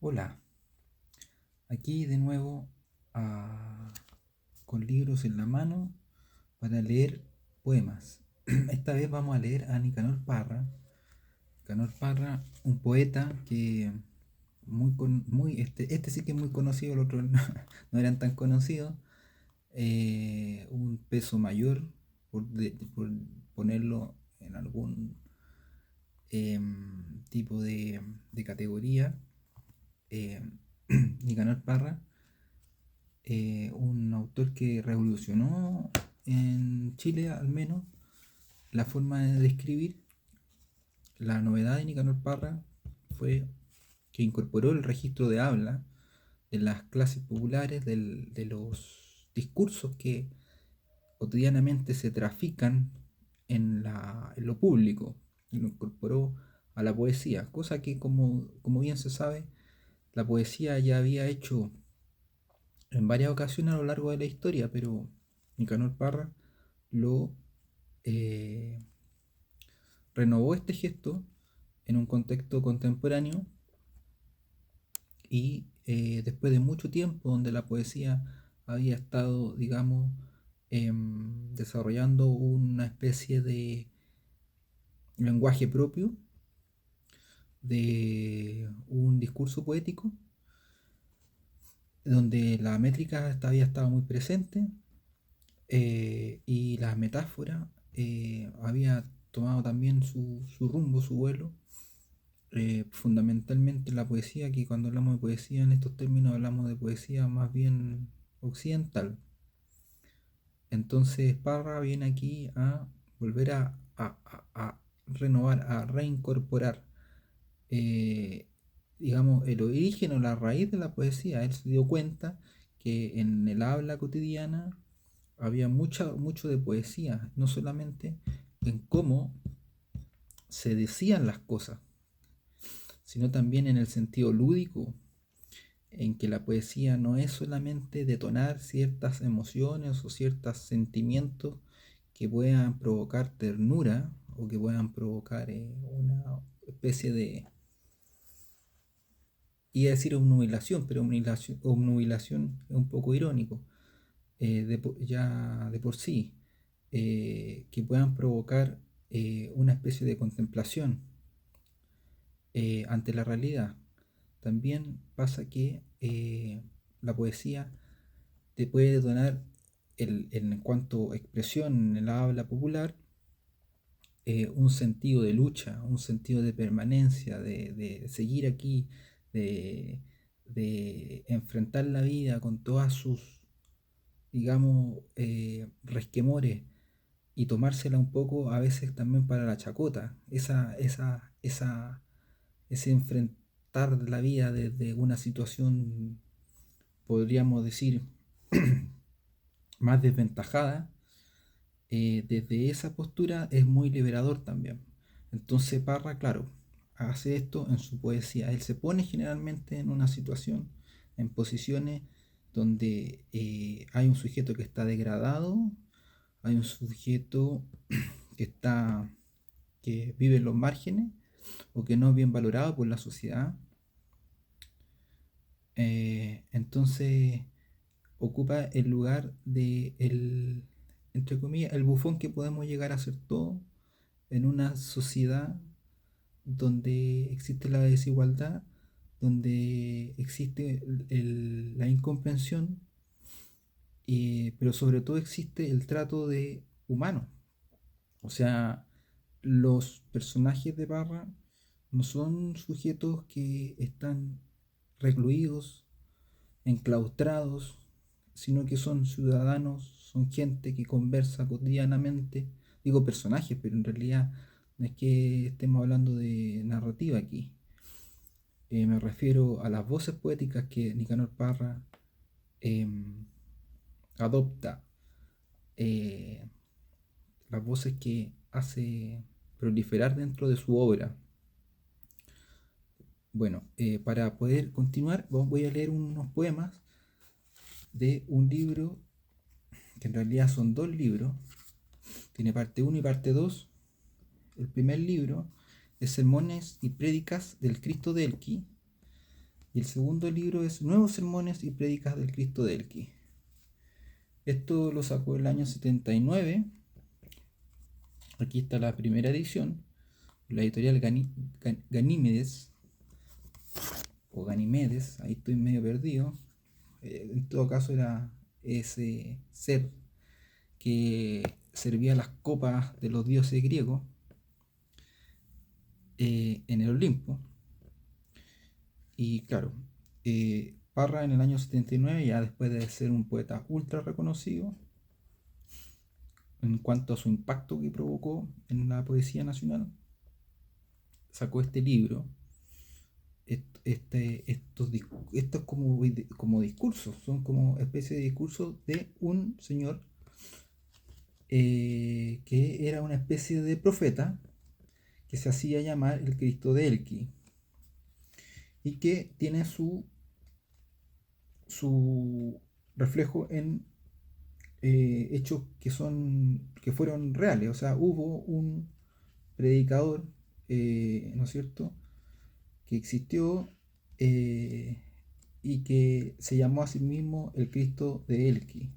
Hola, aquí de nuevo con libros en la mano para leer poemas. Esta vez vamos a leer a Nicanor Parra. Nicanor Parra, un poeta que este sí que es muy conocido, el otro no, no eran tan conocidos. Un peso mayor por ponerlo en algún tipo de categoría. Eh, Nicanor Parra, un autor que revolucionó en Chile al menos la forma de escribir. La novedad de Nicanor Parra fue que incorporó el registro de habla de las clases populares, de los discursos que cotidianamente se trafican en lo público, y lo incorporó a la poesía, cosa que como bien se sabe, la poesía ya había hecho en varias ocasiones a lo largo de la historia, pero Nicanor Parra lo eh, renovó este gesto en un contexto contemporáneo y después de mucho tiempo donde la poesía había estado, digamos, desarrollando una especie de lenguaje propio, de un discurso poético, donde la métrica había estado muy presente, y la metáfora había tomado también su rumbo, su vuelo. Fundamentalmente la poesía, que cuando hablamos de poesía en estos términos hablamos de poesía más bien occidental. Entonces Parra viene aquí a volver a renovar, a reincorporar, eh, digamos, el origen o la raíz de la poesía. Él se dio cuenta que en el habla cotidiana había mucho de poesía, no solamente en cómo se decían las cosas, sino también en el sentido lúdico, en que la poesía no es solamente detonar ciertas emociones o ciertos sentimientos que puedan provocar ternura o que puedan provocar una especie de, iba a decir obnubilación, pero obnubilación es un poco irónico, ya de por sí, que puedan provocar una especie de contemplación ante la realidad. También pasa que la poesía te puede detonar en cuanto a expresión en la habla popular, un sentido de lucha, un sentido de permanencia, de seguir aquí, de, de enfrentar la vida con todas sus, digamos, resquemores y tomársela un poco a veces también para la chacota, ese enfrentar la vida desde una situación, podríamos decir, más desventajada. Desde esa postura es muy liberador también. Entonces Parra, claro, hace esto en su poesía. Él se pone generalmente en una situación, en posiciones donde hay un sujeto que está degradado, hay un sujeto que está que vive en los márgenes o que no es bien valorado por la sociedad. Entonces ocupa el lugar de entre comillas, el bufón que podemos llegar a ser todos en una sociedad donde existe la desigualdad, donde existe la incomprensión, pero sobre todo existe el trato de humano. O sea, los personajes de Parra no son sujetos que están recluidos, enclaustrados, sino que son ciudadanos, son gente que conversa cotidianamente. Digo personajes, pero en realidad no es que estemos hablando de narrativa aquí. Me refiero a las voces poéticas que Nicanor Parra adopta, eh, las voces que hace proliferar dentro de su obra. Bueno, para poder continuar, voy a leer unos poemas de un libro, que en realidad son dos libros, tiene parte uno y parte 2. El primer libro es Sermones y Prédicas del Cristo de Elqui, Y el segundo libro es Nuevos Sermones y Prédicas del Cristo de Elqui. Esto lo sacó el año 79. Aquí está la primera edición, la editorial Ganímedes, o Ganimedes, ahí estoy medio perdido. En todo caso era ese ser que servía las copas de los dioses griegos en el Olimpo. Y claro, Parra en el año 79, ya después de ser un poeta ultra reconocido en cuanto a su impacto que provocó en la poesía nacional, sacó este libro. Estos como discursos, son como especie de discursos de un señor que era una especie de profeta que se hacía llamar el Cristo de Elqui y que tiene su reflejo en hechos que fueron reales. O sea, hubo un predicador, ¿no es cierto?, que existió eh, y que se llamó a sí mismo el Cristo de Elqui.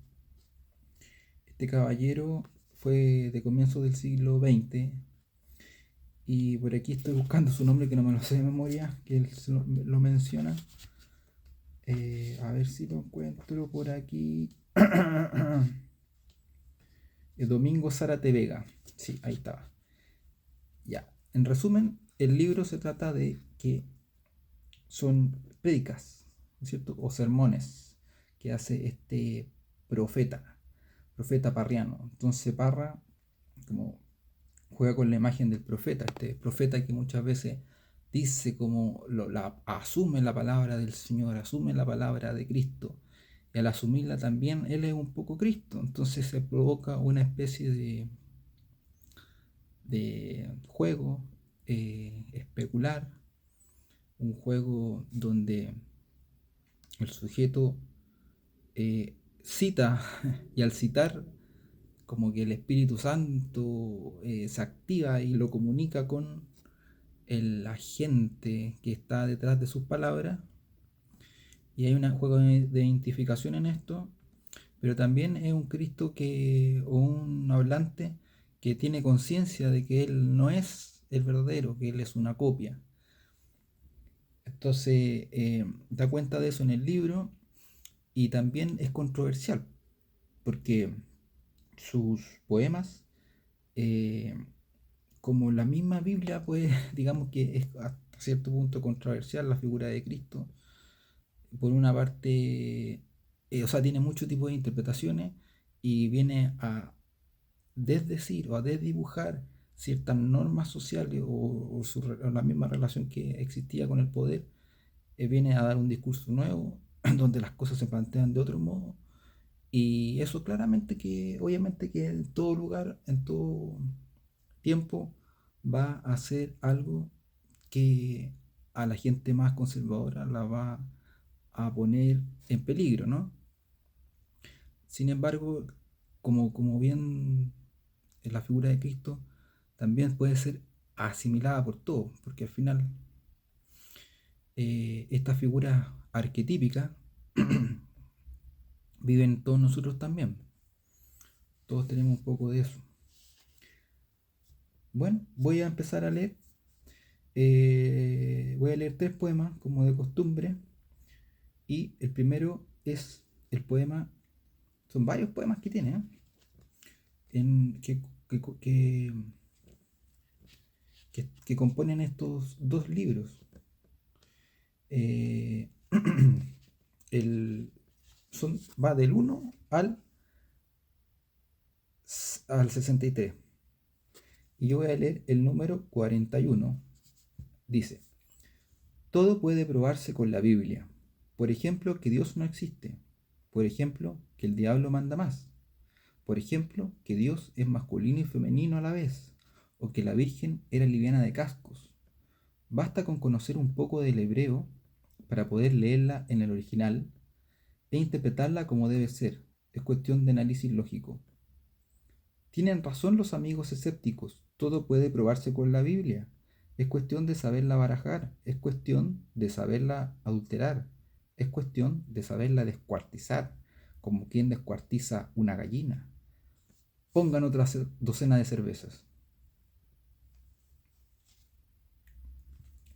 Este caballero fue de comienzos del siglo XX y por aquí estoy buscando su nombre que no me lo sé de memoria, que él lo menciona. A ver si lo encuentro por aquí. El Domingo Zárate Vega. Sí, ahí estaba. Ya. En resumen, el libro se trata de que son prédicas, ¿no es cierto? O sermones que hace este profeta parriano. Entonces Parra, como juega con la imagen del profeta, este profeta que muchas veces dice como asume la palabra del Señor, asume la palabra de Cristo, y al asumirla también él es un poco Cristo. Entonces se provoca una especie de juego especular, un juego donde el sujeto cita y al citar como que el Espíritu Santo se activa y lo comunica con el agente que está detrás de sus palabras, y hay un juego de identificación en esto, pero también es un Cristo o un hablante que tiene conciencia de que él no es el verdadero, que él es una copia. Entonces da cuenta de eso en el libro, y también es controversial porque sus poemas, eh, como la misma Biblia, pues digamos que es hasta cierto punto controversial la figura de Cristo. Por una parte, o sea, tiene muchos tipos de interpretaciones y viene a desdecir o a desdibujar ciertas normas sociales o la misma relación que existía con el poder. Viene a dar un discurso nuevo donde las cosas se plantean de otro modo, y eso claramente que obviamente que en todo lugar, en todo tiempo, va a ser algo que a la gente más conservadora la va a poner en peligro, ¿no? Sin embargo, como bien en la figura de Cristo, también puede ser asimilada por todos, porque al final esta figura arquetípica vive en todos nosotros también. Todos tenemos un poco de eso. Bueno, voy a empezar a leer. Voy a leer 3 poemas, como de costumbre. Y el primero es el poema. Son varios poemas que tiene, ¿eh? Que componen estos 2 libros. Eh, va del 1 al 63. Y yo voy a leer el número 41. Dice: todo puede probarse con la Biblia. Por ejemplo, que Dios no existe. Por ejemplo, que el diablo manda más. Por ejemplo, que Dios es masculino y femenino a la vez. O que la Virgen era liviana de cascos. Basta con conocer un poco del hebreo para poder leerla en el original e interpretarla como debe ser. Es cuestión de análisis lógico. Tienen razón los amigos escépticos. Todo puede probarse con la Biblia. Es cuestión de saberla barajar, es cuestión de saberla adulterar, es cuestión de saberla descuartizar, como quien descuartiza una gallina. Pongan otra docena de cervezas.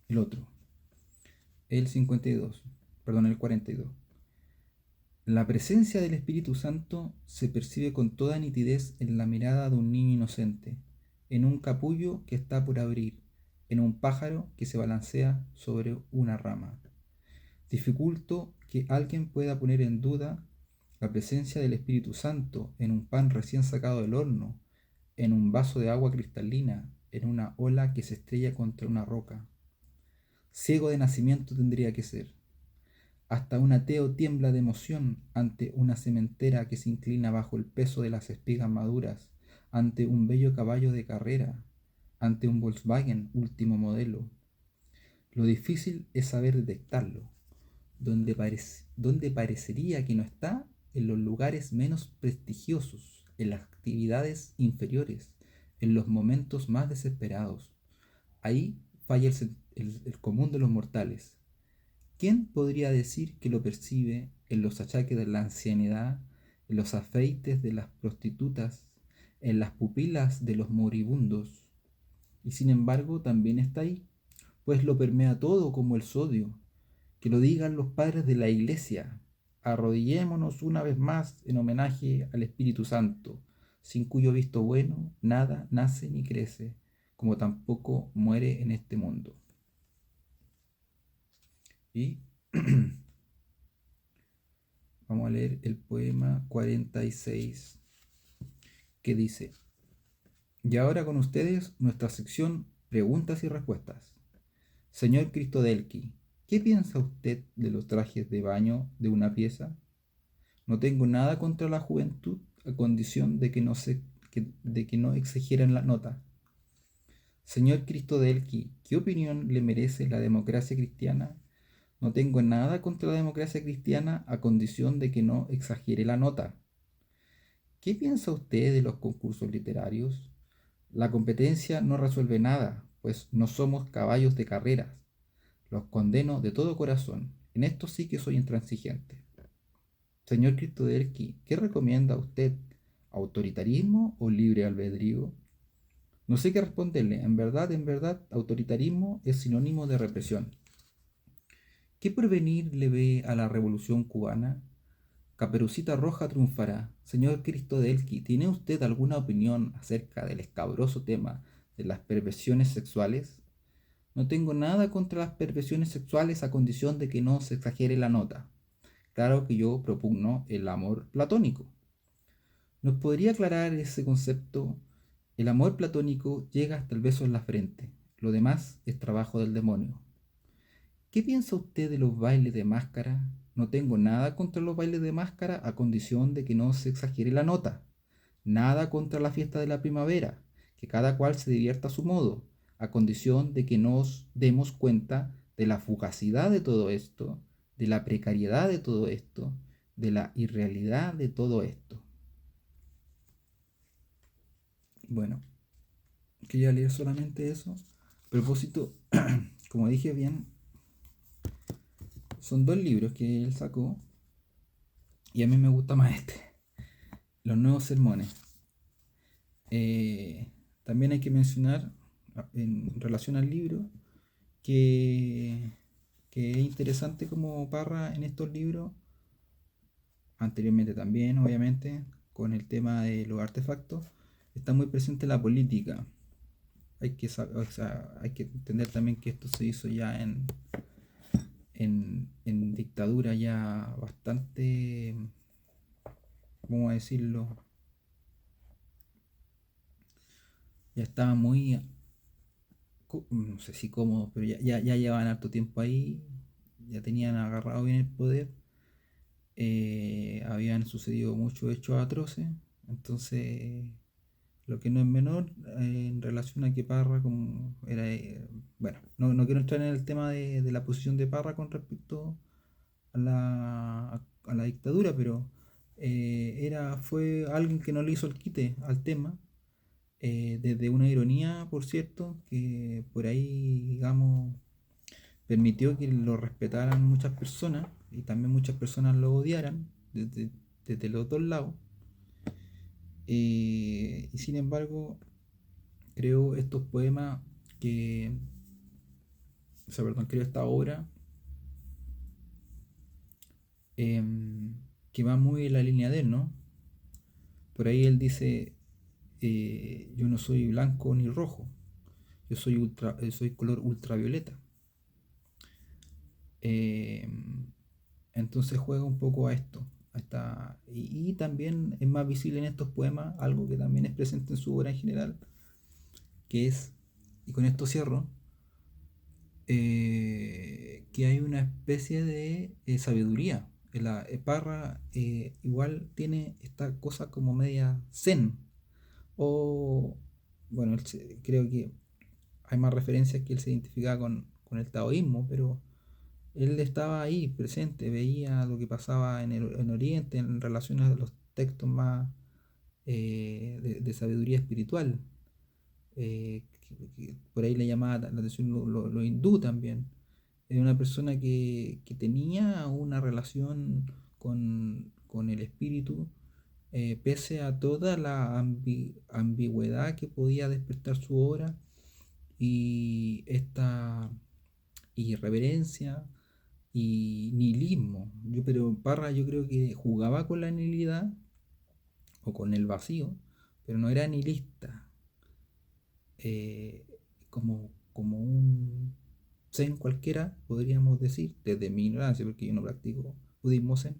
El otro, el 52, perdón, el 42. La presencia del Espíritu Santo se percibe con toda nitidez en la mirada de un niño inocente, en un capullo que está por abrir, en un pájaro que se balancea sobre una rama. Dificulto que alguien pueda poner en duda la presencia del Espíritu Santo en un pan recién sacado del horno, en un vaso de agua cristalina, en una ola que se estrella contra una roca. Ciego de nacimiento tendría que ser. Hasta un ateo tiembla de emoción ante una sementera que se inclina bajo el peso de las espigas maduras, ante un bello caballo de carrera, ante un Volkswagen último modelo. Lo difícil es saber detectarlo, donde parecería que no está, en los lugares menos prestigiosos, en las actividades inferiores, en los momentos más desesperados. Ahí falla el común de los mortales. ¿Quién podría decir que lo percibe en los achaques de la ancianidad, en los afeites de las prostitutas, en las pupilas de los moribundos? Y sin embargo también está ahí, pues lo permea todo como el sodio. Que lo digan los padres de la Iglesia. Arrodillémonos una vez más en homenaje al Espíritu Santo, sin cuyo visto bueno nada nace ni crece, como tampoco muere en este mundo. Y vamos a leer el poema 46, que dice: y ahora con ustedes nuestra sección Preguntas y Respuestas. Señor Cristodelki, ¿qué piensa usted de los trajes de baño de una pieza? No tengo nada contra la juventud, a condición de que no exageren la nota. Señor Cristodelki, ¿qué opinión le merece la democracia cristiana? No tengo nada contra la democracia cristiana, a condición de que no exagere la nota. ¿Qué piensa usted de los concursos literarios? La competencia no resuelve nada, pues no somos caballos de carreras. Los condeno de todo corazón. En esto sí que soy intransigente. Señor Cristodelki, ¿qué recomienda usted? ¿Autoritarismo o libre albedrío? No sé qué responderle. En verdad, autoritarismo es sinónimo de represión. ¿Qué porvenir le ve a la revolución cubana? Caperucita Roja triunfará. Señor Cristodelki, ¿tiene usted alguna opinión acerca del escabroso tema de las perversiones sexuales? No tengo nada contra las perversiones sexuales, a condición de que no se exagere la nota. Claro que yo propugno el amor platónico. ¿Nos podría aclarar ese concepto? El amor platónico llega hasta el beso en la frente. Lo demás es trabajo del demonio. ¿Qué piensa usted de los bailes de máscara? No tengo nada contra los bailes de máscara, a condición de que no se exagere la nota. Nada contra la fiesta de la primavera, que cada cual se divierta a su modo, a condición de que nos demos cuenta de la fugacidad de todo esto, de la precariedad de todo esto, de la irrealidad de todo esto. Bueno, quería leer solamente eso. A propósito, como dije bien, son dos libros que él sacó y a mí me gusta más este, Los Nuevos Sermones. Eh, También hay que mencionar, en relación al libro, que, que es interesante como Parra en estos libros, anteriormente también, obviamente, con el tema de los artefactos, está muy presente la política. O sea, hay que entender también que esto se hizo ya en dictadura ya bastante, ¿cómo decirlo? Ya estaba muy, no sé si cómodo, pero ya llevaban harto tiempo ahí, ya tenían agarrado bien el poder, habían sucedido muchos hechos atroces, entonces lo que no es menor, en relación a que Parra como era, bueno, no quiero entrar en el tema de la posición de Parra con respecto a la dictadura, pero fue alguien que no le hizo el quite al tema, desde una ironía, por cierto, que por ahí, digamos, permitió que lo respetaran muchas personas y también muchas personas lo odiaran desde los dos lados. Y sin embargo, creo estos poemas que, o sea, perdón, creo esta obra em, que va muy en la línea de él, ¿no? Por ahí él dice, yo no soy blanco ni rojo, soy color ultravioleta. Entonces juega un poco a esto. Y también es más visible en estos poemas, algo que también es presente en su obra en general, que es, y con esto cierro, que hay una especie de sabiduría. Parra igual tiene esta cosa como media zen, o bueno, creo que hay más referencias que él se identificaba con el taoísmo, pero él estaba ahí presente, veía lo que pasaba en Oriente en relación a los textos más de sabiduría espiritual. Por ahí le llamaba la atención lo hindú también. Era una persona que tenía una relación con el espíritu, pese a toda la ambigüedad que podía despertar su obra y esta irreverencia y nihilismo. Pero Parra yo creo que jugaba con la nihilidad o con el vacío, pero no era nihilista, eh, como un zen cualquiera, podríamos decir, desde mi ignorancia, porque yo no practico budismo zen.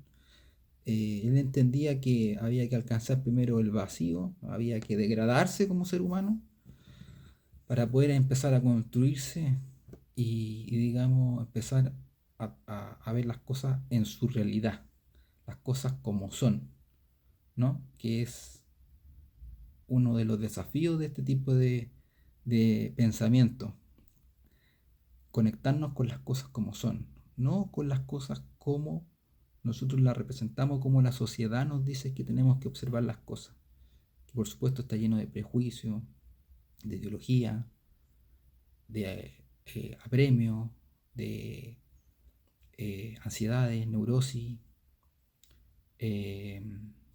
Él entendía que había que alcanzar primero el vacío, había que degradarse como ser humano para poder empezar a construirse y, digamos, empezar a ver las cosas en su realidad, las cosas como son, ¿no? Que es uno de los desafíos de este tipo de pensamiento, conectarnos con las cosas como son, no con las cosas como nosotros las representamos, como la sociedad nos dice que tenemos que observar las cosas, que por supuesto está lleno de prejuicios, de ideología, de apremio, de ansiedades, neurosis, eh,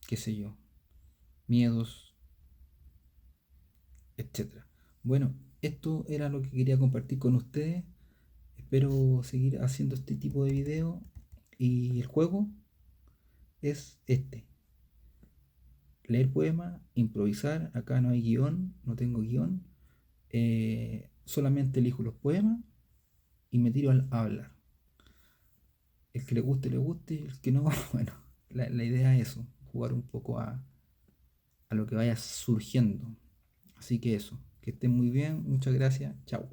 qué sé yo, miedos, etcétera. Bueno, esto era lo que quería compartir con ustedes. Espero seguir haciendo este tipo de video y el juego es este. Leer poemas, improvisar, acá no hay guión, no tengo guión, solamente elijo los poemas y me tiro a hablar. El que le guste, y el que no, bueno, la idea es eso, jugar un poco a lo que vaya surgiendo. Así que eso, que estén muy bien, muchas gracias, chao.